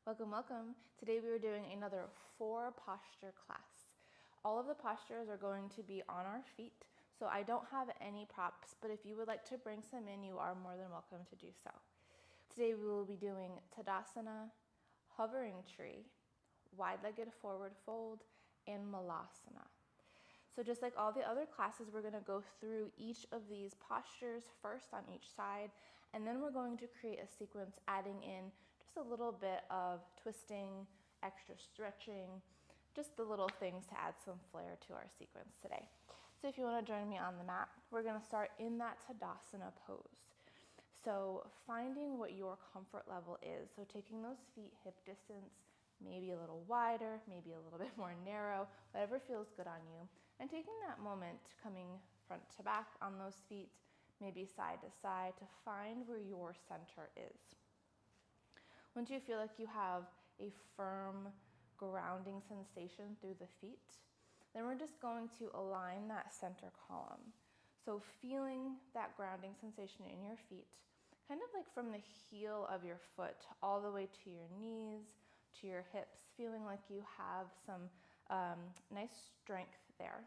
Welcome, welcome. Today we are doing another 4 posture class. All of the postures are going to be on our feet, so I don't have any props, but if you would like to bring some in, you are more than welcome to do so. Today we will be doing Tadasana, hovering tree, wide-legged forward fold, and Malasana. So just like all the other classes, we're going to go through each of these postures first on each side, and then we're going to create a sequence adding in just a little bit of twisting, extra stretching, just the little things to add some flair to our sequence today. So if you want to join me on the mat, we're going to start in that Tadasana pose. So finding what your comfort level is. So taking those feet hip distance, maybe a little wider, maybe a little bit more narrow, whatever feels good on you. And taking that moment, coming front to back on those feet, maybe side to side, to find where your center is. Once you feel like you have a firm grounding sensation through the feet, then we're just going to align that center column. So feeling that grounding sensation in your feet, kind of like from the heel of your foot all the way to your knees, to your hips, feeling like you have some nice strength there.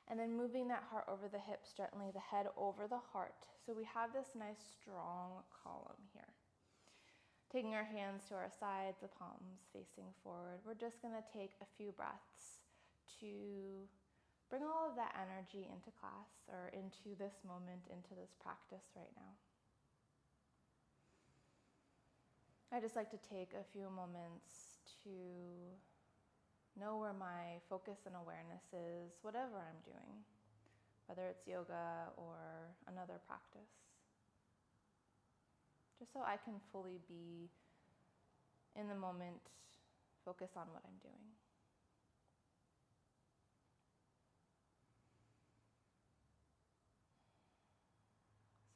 And then moving that heart over the hips gently, the head over the heart. So we have this nice strong column here. Taking our hands to our sides, the palms facing forward, we're just going to take a few breaths to bring all of that energy into class or into this moment, into this practice right now. I just like to take a few moments to know where my focus and awareness is, whatever I'm doing, whether it's yoga or another practice. Just so I can fully be in the moment, focus on what I'm doing.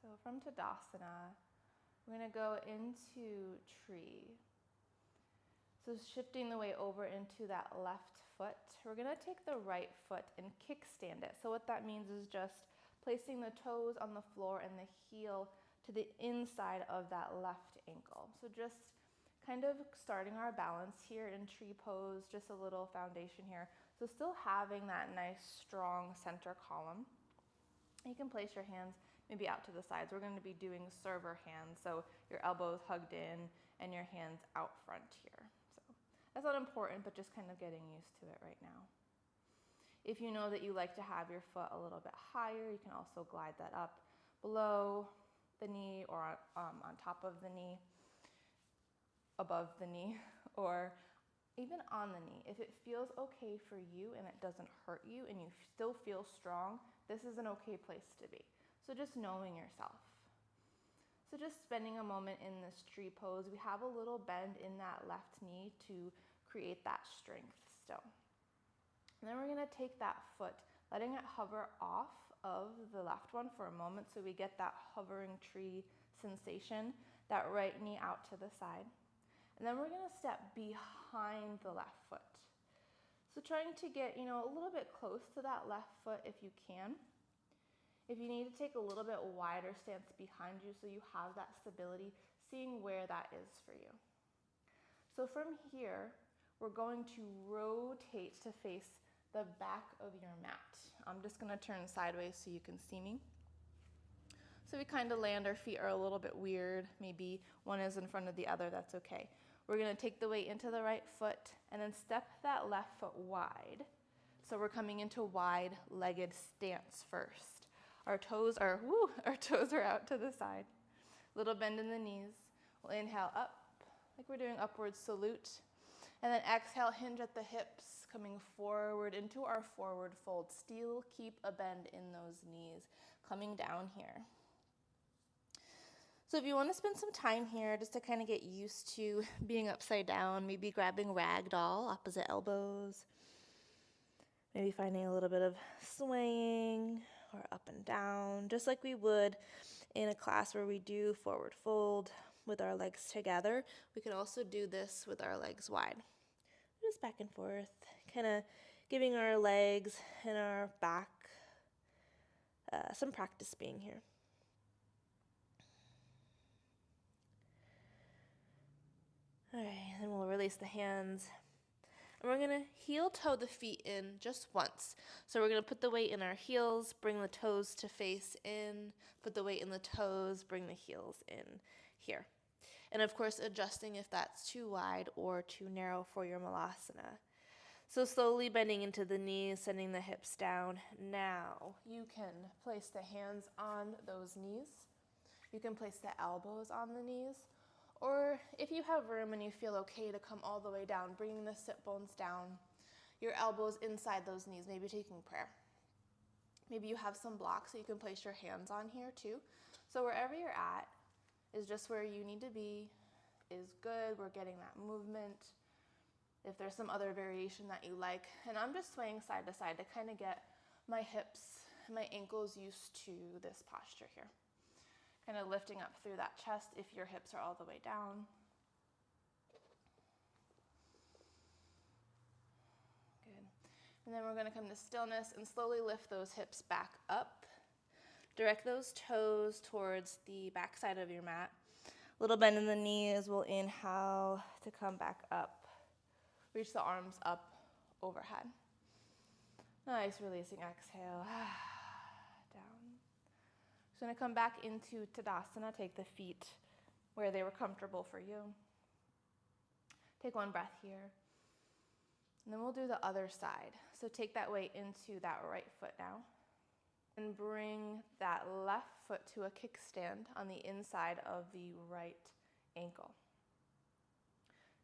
So from Tadasana, we're going to go into tree. So shifting the weight over into that left foot, we're going to take the right foot and kickstand it. So what that means is just placing the toes on the floor and the heel to the inside of that left ankle. So just kind of starting our balance here in tree pose, just a little foundation here. So still having that nice strong center column. You can place your hands maybe out to the sides. We're going to be doing server hands, so your elbows hugged in and your hands out front here. So that's not important, but just kind of getting used to it right now. If you know that you like to have your foot a little bit higher, you can also glide that up below the knee or on top of the knee, above the knee, or even on the knee. If it feels okay for you and it doesn't hurt you and you still feel strong, this is an okay place to be. So just knowing yourself. So just spending a moment in this tree pose, we have a little bend in that left knee to create that strength still. And then we're going to take that foot, letting it hover off of the left one for a moment so we get that hovering tree sensation, that right knee out to the side. And then we're going to step behind the left foot. So trying to get, a little bit close to that left foot if you can. If you need to take a little bit wider stance behind you so you have that stability, seeing where that is for you. So from here, we're going to rotate to face the back of your mat. I'm just going to turn sideways so you can see me. So we kind of land, our feet are a little bit weird. Maybe one is in front of the other, that's okay. We're going to take the weight into the right foot and then step that left foot wide. So we're coming into wide-legged stance first. Our toes are out to the side. Little bend in the knees. We'll inhale up, like we're doing upward salute. And then exhale, hinge at the hips, coming forward into our forward fold. Still keep a bend in those knees, coming down here. So if you want to spend some time here just to kind of get used to being upside down, maybe grabbing ragdoll, opposite elbows, maybe finding a little bit of swaying or up and down, just like we would in a class where we do forward fold with our legs together. We can also do this with our legs wide. Just back and forth, kind of giving our legs and our back some practice being here. All right, then we'll release the hands. And we're going to heel toe the feet in just once. So we're going to put the weight in our heels, bring the toes to face in, put the weight in the toes, bring the heels in here. And of course, adjusting if that's too wide or too narrow for your malasana. So slowly bending into the knees, sending the hips down. Now you can place the hands on those knees. You can place the elbows on the knees. Or if you have room and you feel okay to come all the way down, bringing the sit bones down, your elbows inside those knees, maybe taking prayer. Maybe you have some blocks that you can place your hands on here too. So wherever you're at is just where you need to be, is good. We're getting that movement. If there's some other variation that you like. And I'm just swaying side to side to kind of get my hips, my ankles used to this posture here. Kind of lifting up through that chest if your hips are all the way down. Good. And then we're going to come to stillness and slowly lift those hips back up. Direct those toes towards the back side of your mat. Little bend in the knees. We'll inhale to come back up. Reach the arms up overhead. Nice, releasing, exhale. So I'm going to come back into Tadasana. Take the feet where they were comfortable for you. Take one breath here. And then we'll do the other side. So take that weight into that right foot now. And bring that left foot to a kickstand on the inside of the right ankle.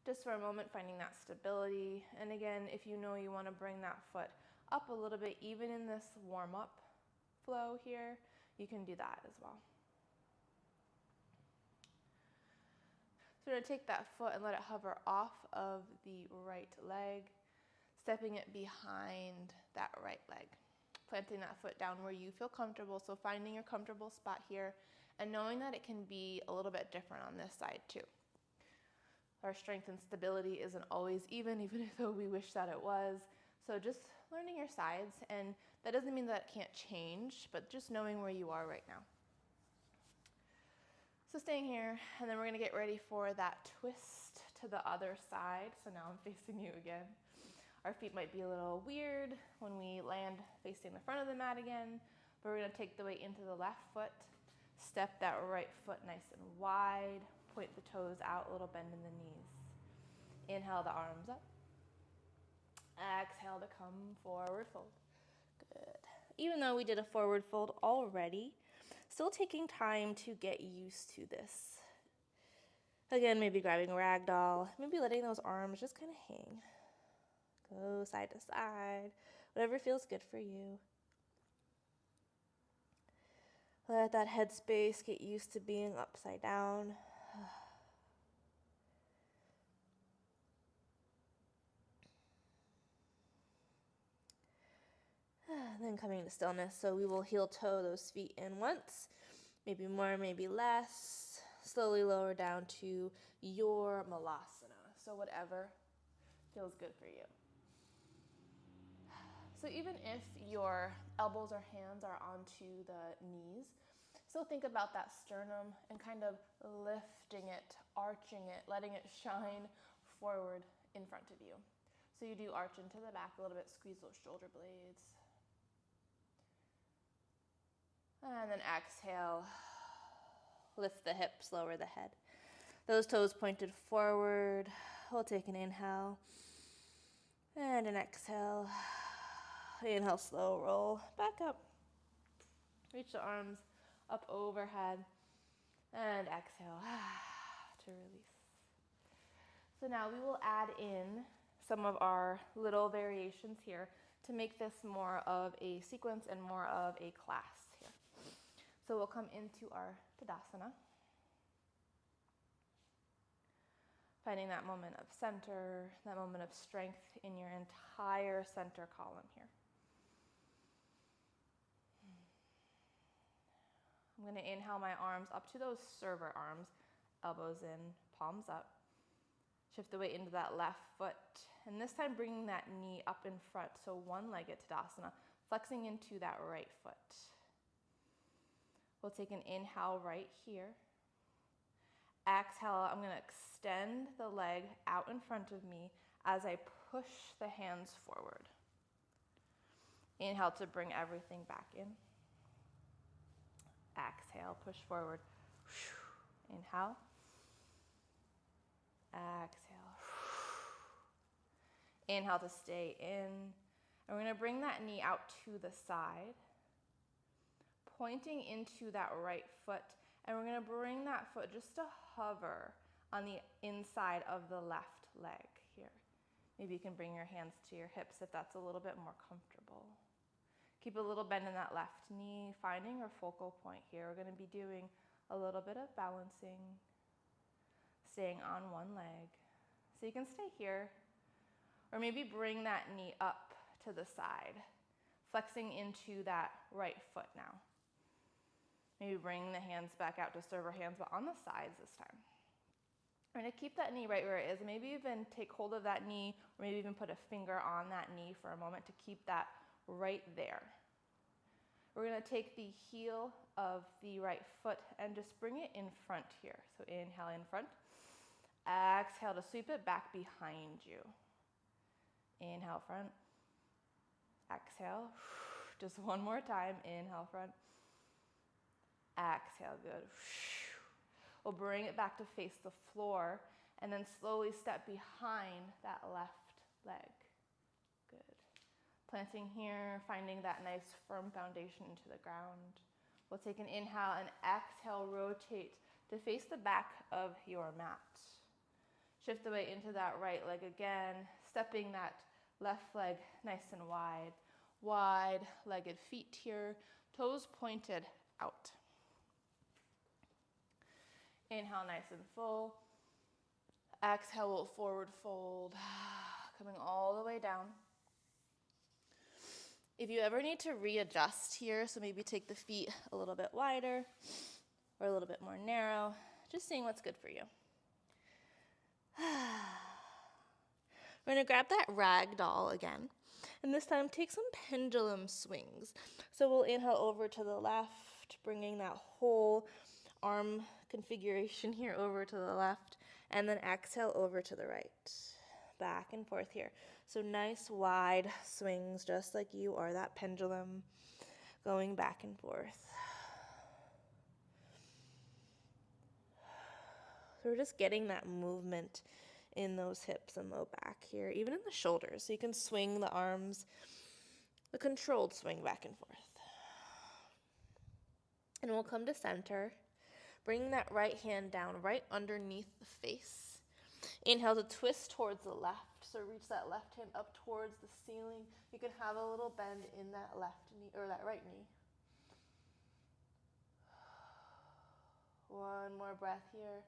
Just for a moment, finding that stability. And again, if you know you want to bring that foot up a little bit, even in this warm-up flow here, you can do that as well. So we're going to take that foot and let it hover off of the right leg, stepping it behind that right leg. Planting that foot down where you feel comfortable. So finding your comfortable spot here and knowing that it can be a little bit different on this side too. Our strength and stability isn't always even though we wish that it was. So just learning your sides, and that doesn't mean that it can't change, but just knowing where you are right now. So staying here, and then we're going to get ready for that twist to the other side. So now I'm facing you again. Our feet might be a little weird when we land facing the front of the mat again, but we're going to take the weight into the left foot, step that right foot nice and wide, point the toes out, a little bend in the knees. Inhale the arms up. Exhale to come forward fold. Good. Even though we did a forward fold already, still taking time to get used to this. Again, maybe grabbing a rag doll, maybe letting those arms just kind of hang. Go side to side, whatever feels good for you. Let that head space get used to being upside down. And then coming to stillness, so we will heel toe those feet in once, maybe more, maybe less. Slowly lower down to your malasana, so whatever feels good for you. So even if your elbows or hands are onto the knees, still think about that sternum and kind of lifting it, arching it, letting it shine forward in front of you. So you do arch into the back a little bit, squeeze those shoulder blades. And then exhale, lift the hips, lower the head. Those toes pointed forward. We'll take an inhale and an exhale. Inhale, slow roll back up. Reach the arms up overhead and exhale to release. So now we will add in some of our little variations here to make this more of a sequence and more of a class here. So we'll come into our Tadasana. Finding that moment of center, that moment of strength in your entire center column here. I'm going to inhale my arms up to those server arms, elbows in, palms up. Shift the weight into that left foot. And this time bringing that knee up in front, so one-legged Tadasana, flexing into that right foot. We'll take an inhale right here. Exhale, I'm gonna extend the leg out in front of me as I push the hands forward. Inhale to bring everything back in. Exhale, push forward. Inhale. Exhale. Inhale to stay in. And we're gonna bring that knee out to the side, pointing into that right foot. And we're gonna bring that foot just to hover on the inside of the left leg here. Maybe you can bring your hands to your hips if that's a little bit more comfortable. Keep a little bend in that left knee, finding our focal point here. We're gonna be doing a little bit of balancing, staying on one leg. So you can stay here, or maybe bring that knee up to the side, flexing into that right foot now. Maybe bring the hands back out to serve our hands, but on the sides this time. We're gonna keep that knee right where it is. Maybe even take hold of that knee, or maybe even put a finger on that knee for a moment to keep that right there. We're gonna take the heel of the right foot and just bring it in front here. So inhale in front. Exhale to sweep it back behind you. Inhale front. Exhale. Just one more time. Inhale front. Exhale, good. We'll bring it back to face the floor and then slowly step behind that left leg. Good. Planting here, finding that nice firm foundation into the ground. We'll take an inhale and exhale, rotate to face the back of your mat. Shift the weight into that right leg again, stepping that left leg nice and wide. Wide-legged feet here, toes pointed out. Inhale nice and full. Exhale, we'll forward fold, coming all the way down. If you ever need to readjust here, so maybe take the feet a little bit wider or a little bit more narrow, just seeing what's good for you. We're gonna grab that rag doll again, and this time take some pendulum swings. So we'll inhale over to the left, bringing that whole arm configuration here over to the left, and then exhale over to the right. Back and forth here. So nice wide swings, just like you are that pendulum, going back and forth. So we're just getting that movement in those hips and low back here, even in the shoulders. So you can swing the arms, a controlled swing back and forth. And we'll come to center, bringing that right hand down right underneath the face. Inhale to twist towards the left. So reach that left hand up towards the ceiling. You can have a little bend in that left knee or that right knee. One more breath here.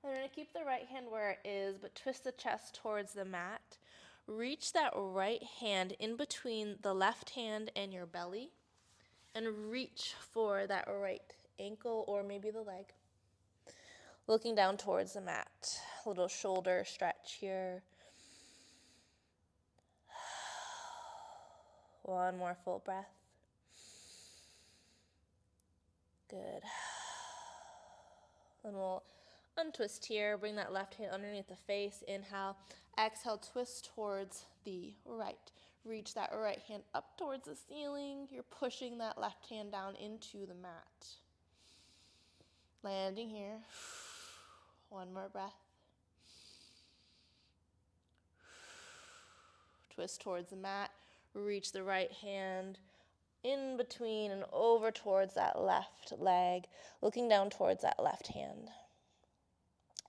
And we're going to keep the right hand where it is, but twist the chest towards the mat. Reach that right hand in between the left hand and your belly, and reach for that right ankle or maybe the leg. Looking down towards the mat. A little shoulder stretch here. One more full breath. Good. Then we'll untwist here. Bring that left hand underneath the face. Inhale. Exhale, twist towards the right. Reach that right hand up towards the ceiling. You're pushing that left hand down into the mat. Landing here. One more breath. Twist towards the mat. Reach the right hand in between and over towards that left leg. Looking down towards that left hand.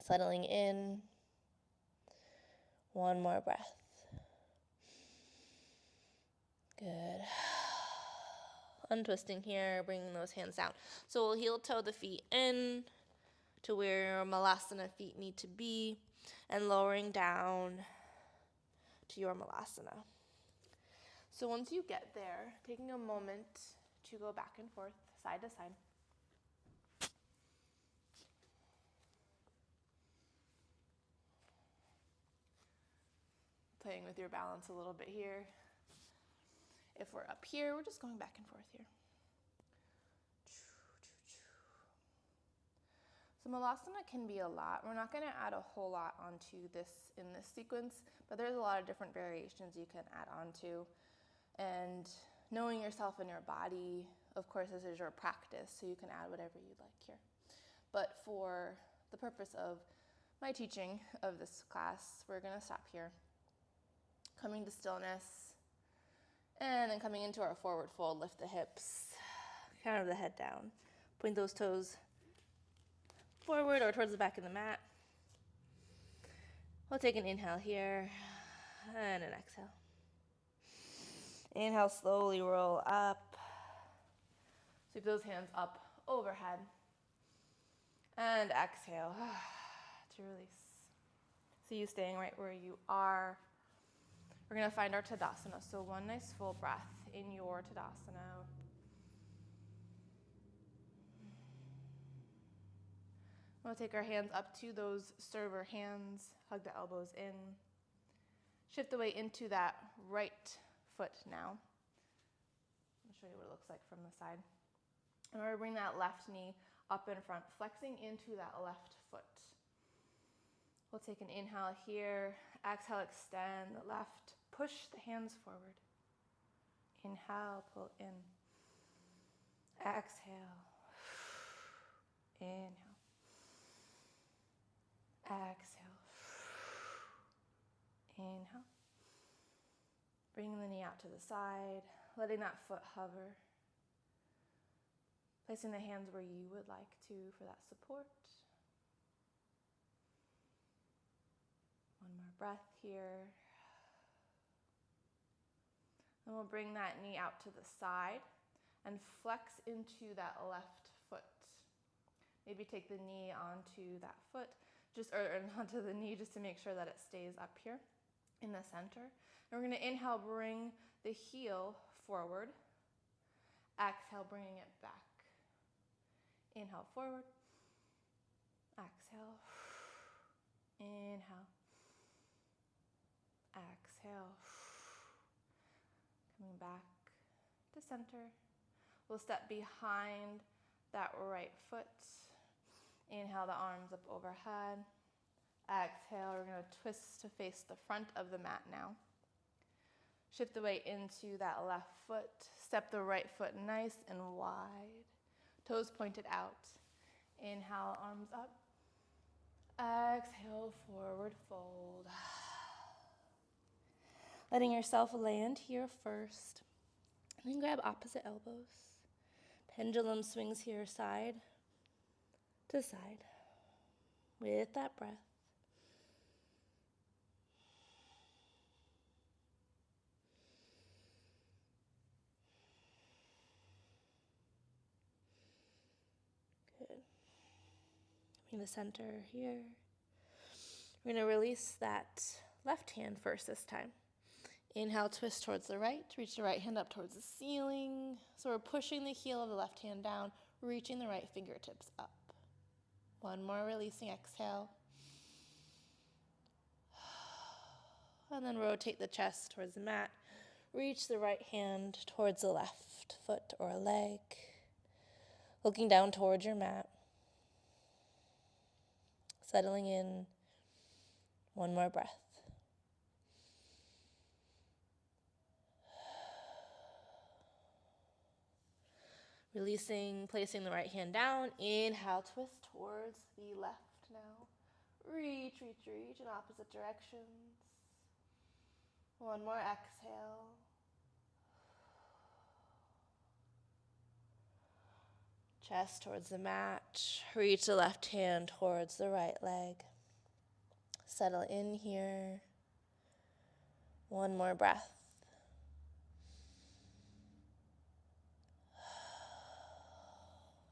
Settling in. One more breath. Good. Untwisting here, bringing those hands down. So we'll heel toe the feet in to where your malasana feet need to be, and lowering down to your malasana. So once you get there, taking a moment to go back and forth, side to side. Playing with your balance a little bit here. If we're up here, we're just going back and forth here. So Malasana can be a lot. We're not going to add a whole lot onto this in this sequence, but there's a lot of different variations you can add onto. And knowing yourself and your body, of course, this is your practice, so you can add whatever you'd like here. But for the purpose of my teaching of this class, we're going to stop here. Coming to stillness, and then coming into our forward fold, lift the hips, counter the head down. Point those toes forward or towards the back of the mat. We'll take an inhale here and an exhale. Inhale, slowly roll up. Sweep those hands up overhead. And exhale to release. So you staying right where you are. We're going to find our Tadasana. So one nice full breath in your Tadasana. We'll take our hands up to those server hands. Hug the elbows in. Shift the weight into that right foot now. I'll show you what it looks like from the side. And we're going to bring that left knee up in front, flexing into that left foot. We'll take an inhale here. Exhale, extend the left. Push the hands forward. Inhale, pull in. Exhale. Inhale. Exhale. Inhale. Bringing the knee out to the side, letting that foot hover. Placing the hands where you would like to for that support. One more breath here. And we'll bring that knee out to the side and flex into that left foot. Maybe take the knee onto that foot, or onto the knee just to make sure that it stays up here in the center. And we're going to inhale, bring the heel forward. Exhale, bringing it back. Inhale, forward. Exhale. Inhale. Exhale. Coming back to center. We'll step behind that right foot. Inhale the arms up overhead. Exhale, we're going to twist to face the front of the mat now. Shift the weight into that left foot. Step the right foot nice and wide. Toes pointed out. Inhale, arms up. Exhale, forward fold. Letting yourself land here first. And then grab opposite elbows. Pendulum swings here side to side with that breath. Good. Coming to center here. We're going to release that left hand first this time. Inhale, twist towards the right. Reach the right hand up towards the ceiling. So we're pushing the heel of the left hand down, reaching the right fingertips up. One more, releasing, exhale. And then rotate the chest towards the mat. Reach the right hand towards the left foot or leg. Looking down towards your mat. Settling in. One more breath. Releasing, placing the right hand down. Inhale, twist towards the left now. Reach, reach, reach in opposite directions. One more, exhale. Chest towards the mat. Reach the left hand towards the right leg. Settle in here. One more breath.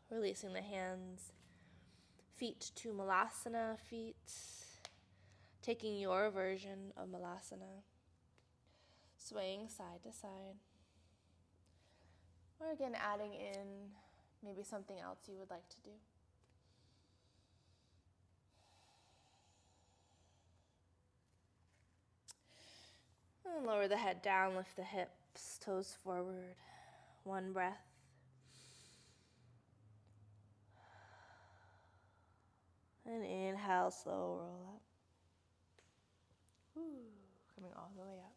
Releasing the hands, feet to Malasana, feet, taking your version of Malasana, swaying side to side. Or again, adding in maybe something else you would like to do. And lower the head down, lift the hips, toes forward. One breath. And inhale, slow roll up. Coming all the way up.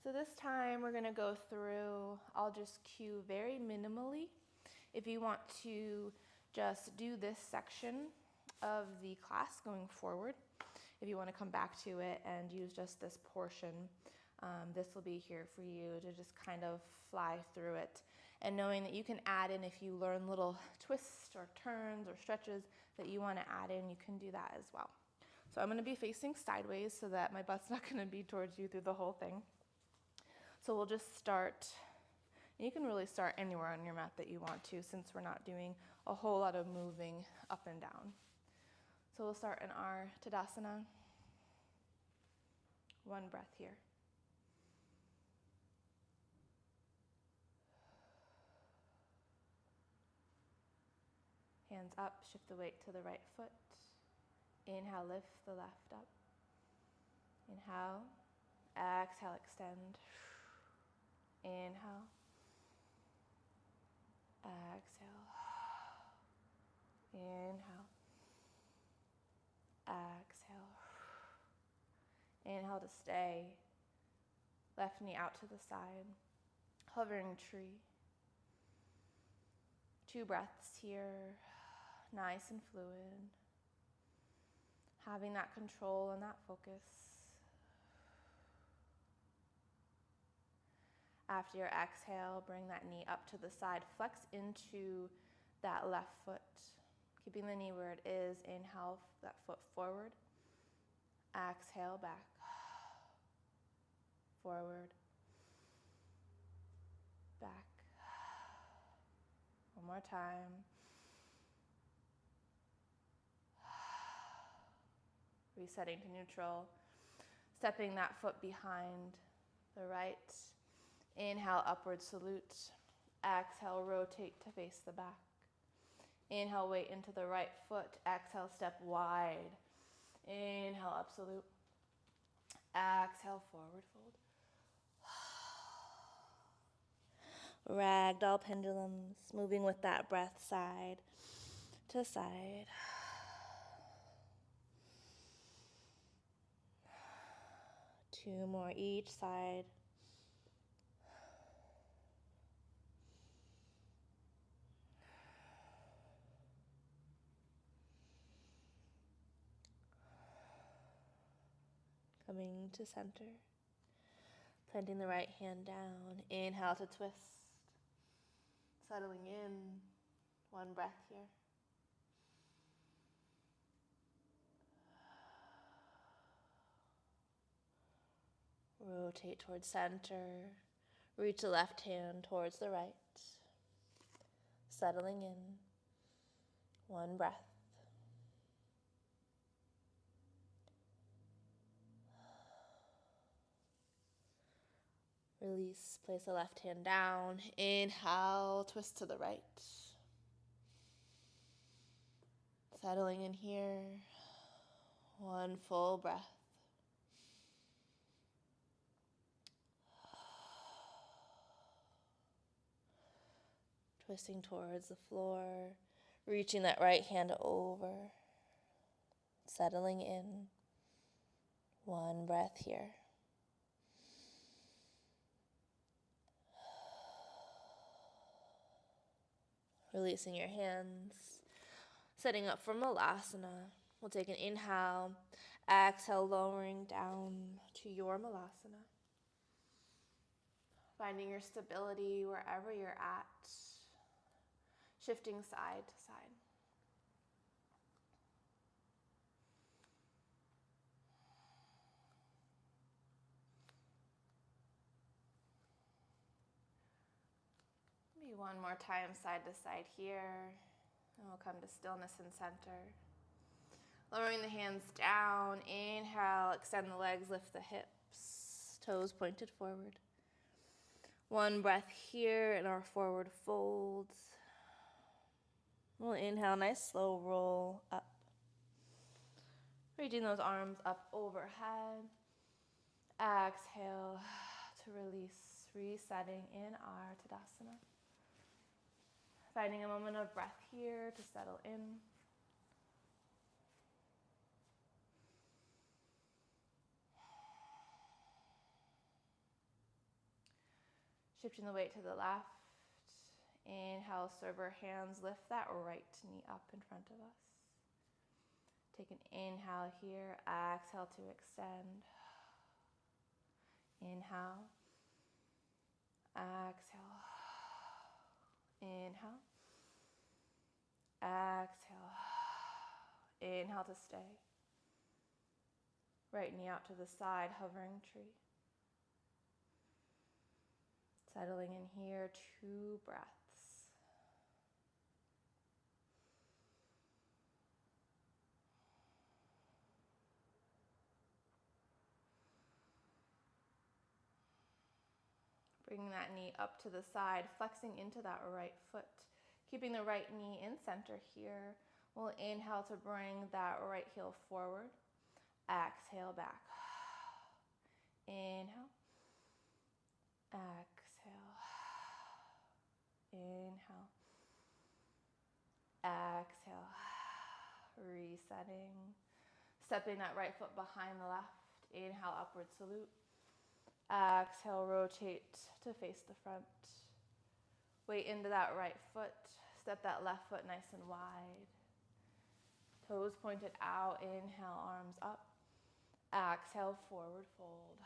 So this time we're going to go through, I'll just cue very minimally. If you want to just do this section of the class going forward, if you want to come back to it and use just this portion, this will be here for you to just kind of fly through it. And knowing that you can add in, if you learn little twists or turns or stretches that you want to add in, you can do that as well. So I'm going to be facing sideways so that my butt's not going to be towards you through the whole thing. So we'll just start, and you can really start anywhere on your mat that you want to, since we're not doing a whole lot of moving up and down. So we'll start in our Tadasana. One breath here. Hands up, shift the weight to the right foot. Inhale, lift the left up. Inhale, exhale, extend. Inhale, exhale. Inhale, exhale. Inhale to stay. Left knee out to the side. Hovering tree. 2 breaths here. Nice and fluid. Having that control and that focus. After your exhale, bring that knee up to the side. Flex into that left foot. Keeping the knee where it is. Inhale, that foot forward. Exhale, back. Forward. Back. One more time. Resetting to neutral. Stepping that foot behind the right. Inhale, upward salute. Exhale, rotate to face the back. Inhale, weight into the right foot. Exhale, step wide. Inhale, up salute. Exhale, forward fold. Ragdoll pendulums, moving with that breath side to side. Two more each side. Coming to center. Planting the right hand down. Inhale to twist. Settling in. One breath here. Rotate towards center. Reach the left hand towards the right. Settling in. One breath. Release, place the left hand down. Inhale, twist to the right. Settling in here. One full breath. Twisting towards the floor. Reaching that right hand over. Settling in. One breath here. Releasing your hands. Setting up for Malasana. We'll take an inhale. Exhale, lowering down to your Malasana. Finding your stability wherever you're at. Shifting side to side. Maybe one more time, side to side here. And we'll come to stillness and center. Lowering the hands down. Inhale, extend the legs, lift the hips. Toes pointed forward. One breath here in our forward folds. We'll inhale, nice slow roll up. Reaching those arms up overhead. Exhale to release, resetting in our Tadasana. Finding a moment of breath here to settle in. Shifting the weight to the left. Inhale, server hands, lift that right knee up in front of us. Take an inhale here, exhale to extend. Inhale, exhale, inhale, exhale, inhale to stay. Right knee out to the side, hovering tree. Settling in here, 2 breaths. Bringing that knee up to the side, flexing into that right foot. Keeping the right knee in center here. We'll inhale to bring that right heel forward. Exhale back. Inhale. Exhale. Inhale. Exhale. Resetting. Stepping that right foot behind the left. Inhale, upward salute. Exhale, rotate to face the front. Weight into that right foot. Step that left foot nice and wide. Toes pointed out. Inhale, arms up. Exhale, forward fold.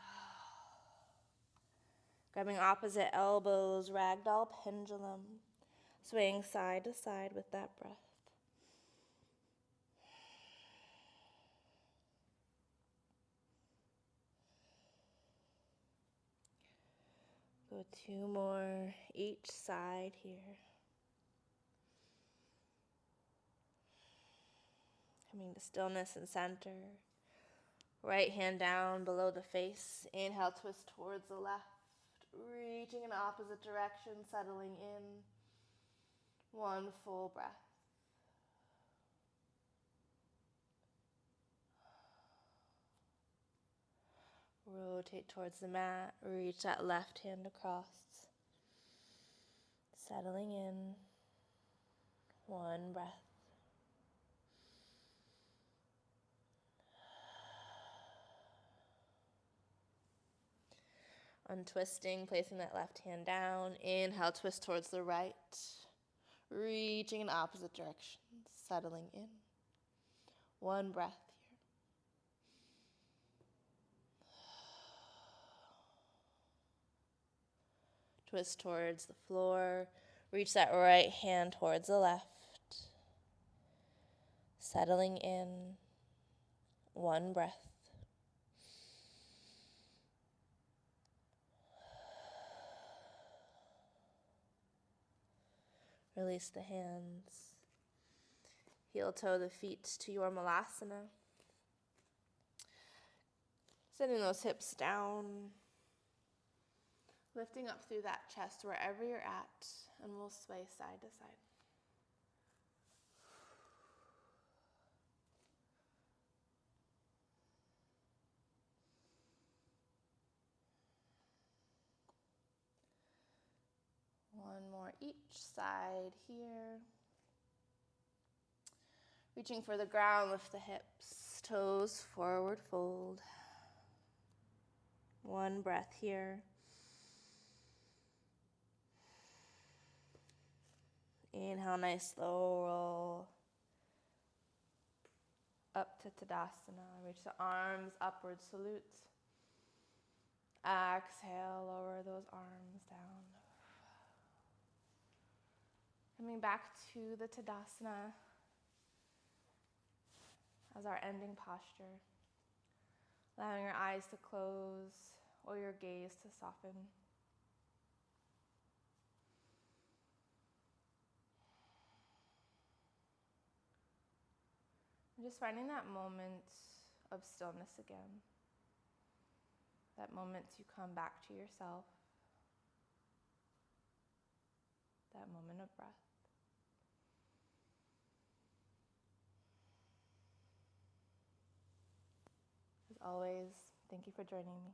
Grabbing opposite elbows, ragdoll pendulum. Swaying side to side with that breath. Go 2 more each side here. Coming to stillness and center. Right hand down below the face. Inhale, twist towards the left. Reaching in opposite direction, settling in. 1 full breath. Rotate towards the mat. Reach that left hand across. Settling in. 1 breath. Untwisting, placing that left hand down. Inhale, twist towards the right. Reaching in opposite direction. Settling in. 1 breath here. Twist towards the floor. Reach that right hand towards the left. Settling in. 1 breath. Release the hands. Heel toe the feet to your malasana. Sending those hips down. Lifting up through that chest wherever you're at, and we'll sway side to side. One more each side here. Reaching for the ground, lift the hips, toes forward fold. 1 breath here. Inhale, nice slow roll up to Tadasana. Reach the arms, upward salute. Exhale, lower those arms down. Coming back to the Tadasana as our ending posture. Allowing your eyes to close or your gaze to soften. And just finding that moment of stillness again. That moment to come back to yourself. That moment of breath. As always, thank you for joining me.